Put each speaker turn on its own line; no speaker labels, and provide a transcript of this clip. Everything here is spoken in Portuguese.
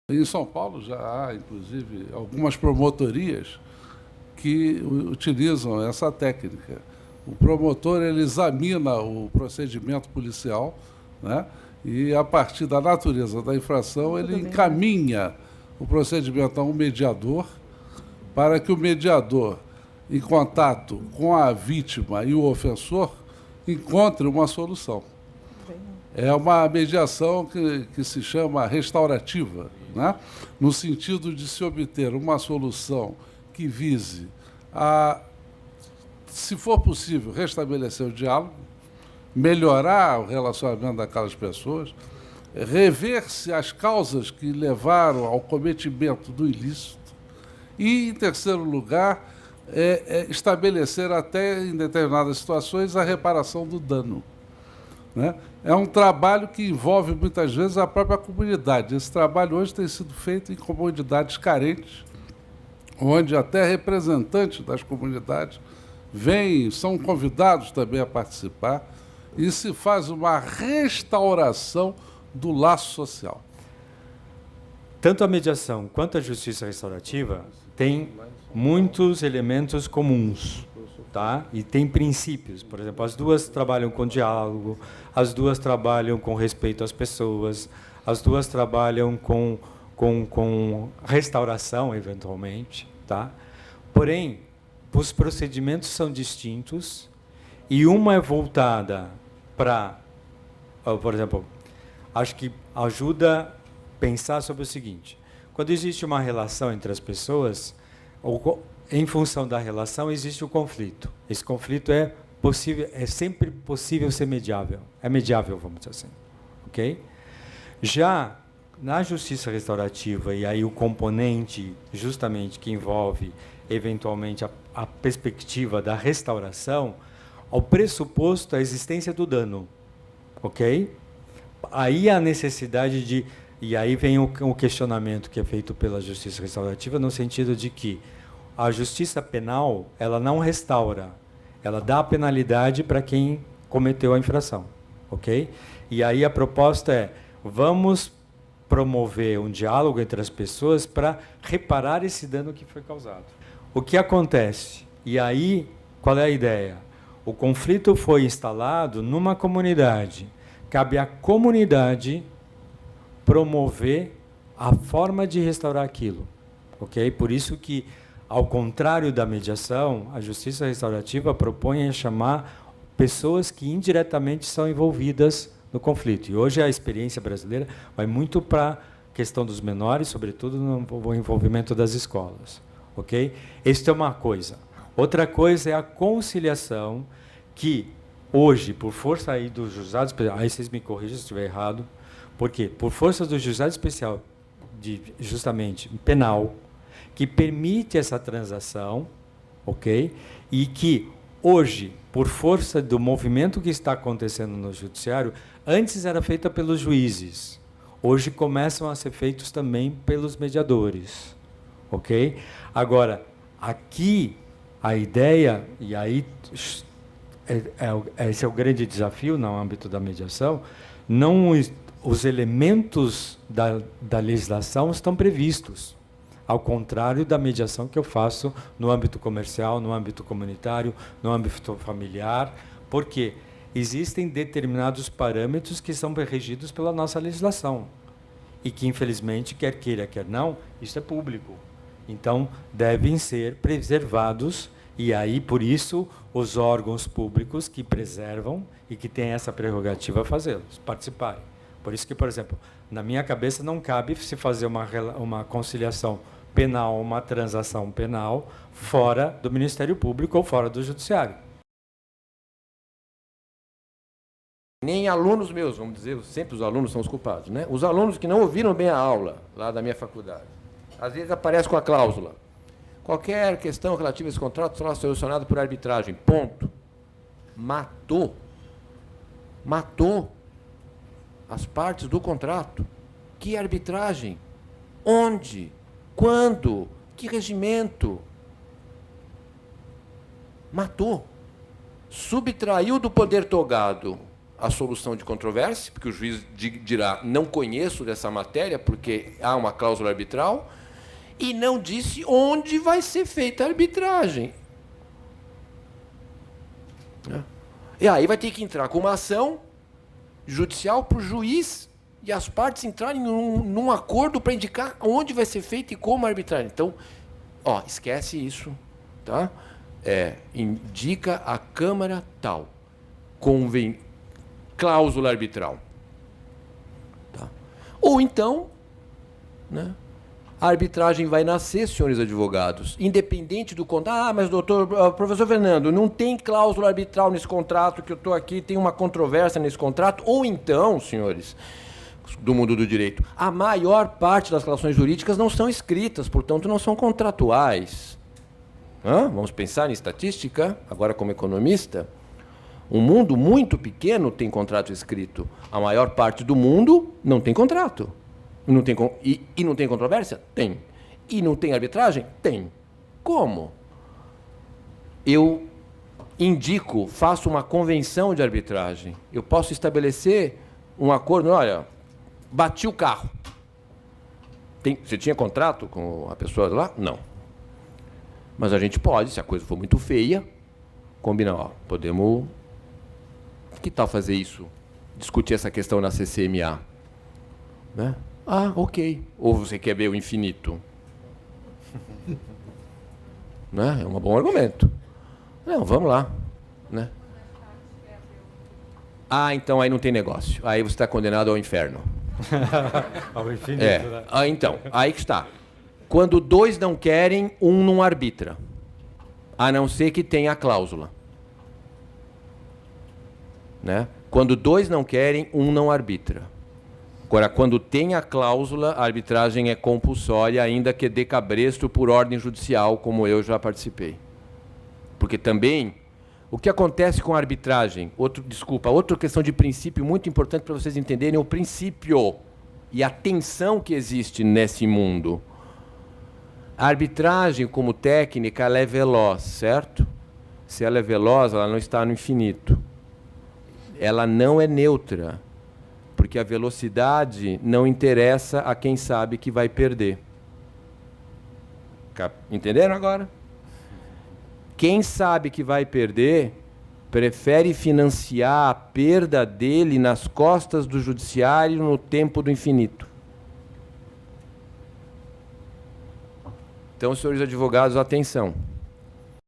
Em São Paulo já há, inclusive, algumas promotorias que utilizam essa técnica. O promotor ele examina o procedimento policial, né? E, a partir da natureza da infração, ele encaminha o procedimento a um mediador para que o mediador, em contato com a vítima e o ofensor, encontre uma solução. É uma mediação que se chama restaurativa, né? No sentido de se obter uma solução que vise a, se for possível, restabelecer o diálogo, melhorar o relacionamento daquelas pessoas, rever-se as causas que levaram ao cometimento do ilícito e, em terceiro lugar, estabelecer até, em determinadas situações, a reparação do dano. Né? É um trabalho que envolve, muitas vezes, a própria comunidade. Esse trabalho hoje tem sido feito em comunidades carentes, onde até representantes das comunidades vêm, são convidados também a participar, e se faz uma restauração do laço social.
Tanto a mediação quanto a justiça restaurativa têm muitos elementos comuns, tá? E tem princípios. Por exemplo, as duas trabalham com diálogo, as duas trabalham com respeito às pessoas, as duas trabalham com restauração, eventualmente, tá? Porém, os procedimentos são distintos e uma é voltada para, por exemplo, acho que ajuda a pensar sobre o seguinte: quando existe uma relação entre as pessoas, em função da relação existe o conflito. Esse conflito é possível, é sempre possível ser mediável. É mediável, vamos dizer assim, ok? Já na justiça restaurativa, e aí o componente justamente que envolve eventualmente a perspectiva da restauração, ao pressuposto a existência do dano, ok? Aí a necessidade de, e aí vem o questionamento que é feito pela justiça restaurativa, no sentido de que a justiça penal, ela não restaura, ela dá a penalidade para quem cometeu a infração, ok? E aí a proposta é, vamos promover um diálogo entre as pessoas para reparar esse dano que foi causado. O que acontece? E aí, qual é a ideia? O conflito foi instalado numa comunidade. Cabe à comunidade promover a forma de restaurar aquilo, ok? Por isso que, ao contrário da mediação, a justiça restaurativa propõe chamar pessoas que indiretamente são envolvidas no conflito. E hoje a experiência brasileira vai muito para a questão dos menores, sobretudo no envolvimento das escolas, ok? Esta é uma coisa. Outra coisa é a conciliação, que hoje, por força aí do juizado especial, aí vocês me corrijam se estiver errado, por quê? Por força do juizado especial, justamente penal, que permite essa transação, ok? E que hoje, por força do movimento que está acontecendo no judiciário, antes era feita pelos juízes, hoje começam a ser feitos também pelos mediadores, ok? Agora, aqui a ideia, e aí esse é o grande desafio no âmbito da mediação, não os elementos da legislação estão previstos, ao contrário da mediação que eu faço no âmbito comercial, no âmbito comunitário, no âmbito familiar, porque existem determinados parâmetros que são regidos pela nossa legislação e que, infelizmente, quer queira, quer não, isso é público. Então, devem ser preservados, e aí, por isso, os órgãos públicos que preservam e que têm essa prerrogativa fazê-los, participarem. Por isso que, por exemplo, na minha cabeça não cabe se fazer uma conciliação penal, uma transação penal, fora do Ministério Público ou fora do Judiciário.
Nem alunos meus, vamos dizer, sempre os alunos são os culpados, né? Os alunos que não ouviram bem a aula lá da minha faculdade, às vezes aparece com a cláusula: qualquer questão relativa a esse contrato será solucionada por arbitragem. Ponto. Matou as partes do contrato. Que arbitragem? Onde? Quando? Que regimento? Matou. Subtraiu do poder togado a solução de controvérsia, porque o juiz dirá, não conheço dessa matéria, porque há uma cláusula arbitral, e não disse onde vai ser feita a arbitragem. E aí vai ter que entrar com uma ação judicial para o juiz e as partes entrarem num acordo para indicar onde vai ser feita e como a arbitragem. Então, esquece isso. Tá? Indica a Câmara tal. Convém cláusula arbitral. Tá? Ou então, né, a arbitragem vai nascer, senhores advogados, independente do contrato. Mas, professor Fernando, não tem cláusula arbitral nesse contrato que eu estou aqui, tem uma controvérsia nesse contrato. Ou então, senhores do mundo do direito, a maior parte das relações jurídicas não são escritas, portanto, não são contratuais. Vamos pensar em estatística, agora como economista. Um mundo muito pequeno tem contrato escrito. A maior parte do mundo não tem contrato. Não tem, e não tem controvérsia? Tem. E não tem arbitragem? Tem. Como? Eu indico, faço uma convenção de arbitragem. Eu posso estabelecer um acordo. Olha, bati o carro. Você tinha contrato com a pessoa lá? Não. Mas a gente pode, se a coisa for muito feia, combinar. Podemos... Que tal fazer isso? Discutir essa questão na CCMA. Né? Ok. Ou você quer ver o infinito? Né? É um bom argumento. Não, vamos lá. Né? Então aí não tem negócio. Aí você está condenado ao inferno.
Ao infinito, né?
Então, aí que está. Quando dois não querem, um não arbitra. A não ser que tenha a cláusula. Né? Quando dois não querem, um não arbitra. Agora, quando tem a cláusula, a arbitragem é compulsória, ainda que dê cabresto por ordem judicial, como eu já participei. Porque também, o que acontece com a arbitragem? Outra questão de princípio muito importante para vocês entenderem o princípio e a tensão que existe nesse mundo. A arbitragem, como técnica, ela é veloz, certo? Se ela é veloz, ela não está no infinito. Ela não é neutra, porque a velocidade não interessa a quem sabe que vai perder. Entenderam agora? Quem sabe que vai perder, prefere financiar a perda dele nas costas do judiciário no tempo do infinito. Então, senhores advogados, atenção.